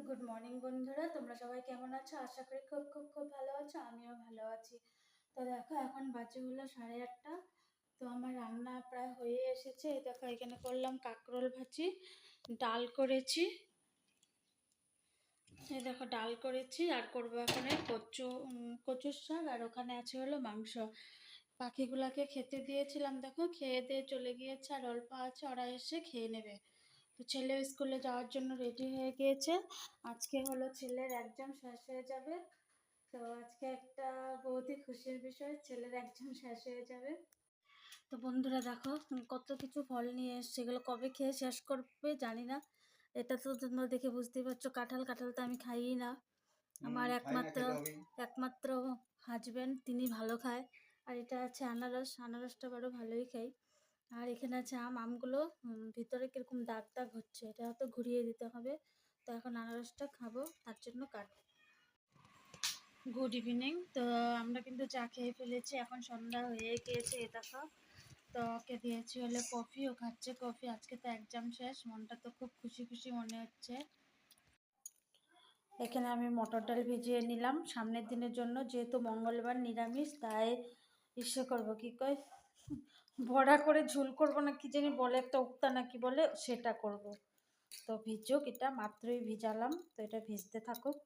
Good morning বন্ধুরা, তোমরা সবাই কেমন আছো? আশা করি খুব খুব খুব ভালো আছো। আমিও ভালো আছি। তো দেখো, এখন বাজে হলো 8:30। তো আমার রান্না প্রায় হয়ে এসেছে। এই দেখো, এখানে করলাম কাঁকরোল ভাজি, ডাল করেছি। এই দেখো, ডাল করেছি আর করবো এখানে কচুর শাক, আর ওখানে আছে হলো মাংস। পাখিগুলাকে খেতে দিয়েছিলাম, দেখো খেয়ে দিয়ে চলে গিয়েছে, আর অল্প আছে, ওরা এসে খেয়ে নেবে। তো ছেলে স্কুলে যাওয়ার জন্য রেডি হয়ে গিয়েছে। আজকে হলো ছেলের এক্সাম শেষ হয়ে যাবে। তো আজকে একটা বহুতই খুশির বিষয়, ছেলের এক্সাম শেষ হয়ে যাবে। তো বন্ধুরা দেখো, কত কিছু ফল নিয়ে এসছে, এগুলো কবে খেয়ে শেষ করবে জানি না। এটা তো তোমরা দেখে বুঝতেই পারছো, কাঁঠাল। কাঁঠাল তো আমি খাইই না। আমার একমাত্র একমাত্র হাজবেন্ড, তিনি ভালো খায়। আর এটা আছে আনারস, আনারসটা বড় ভালোই খাই। আর এখানে আছে আমগুলো ভিতরে কিরকম দাগ দাগ হচ্ছে, এটা হয়তো ঘুরিয়ে দিতে হবে। তো এখন আনারসটা খাবো, তার জন্য কাটবো। Good evening. তো আমরা কিন্তু চা খেয়ে ফেলেছি, এখন সন্ধ্যা হয়ে গিয়েছে। এ দেখো, তো ওকে দিয়েছি হলে কফি, ও খাচ্ছে কফি। আজকে তো এক্সাম শেষ, মনটা তো খুব খুশি খুশি মনে হচ্ছে। এখানে আমি মটর ডাল ভিজিয়ে নিলাম সামনের দিনের জন্য, যেহেতু মঙ্গলবার নিরামিষ, তাই ইসে করবো কি কয়, বড়া করে ঝোল করবো না কি জানি বলে, একটা উক্তা নাকি বলে, সেটা করব। তো ভিজুক, এটা মাত্রই ভিজালাম, তো এটা ভিজতে থাকুক।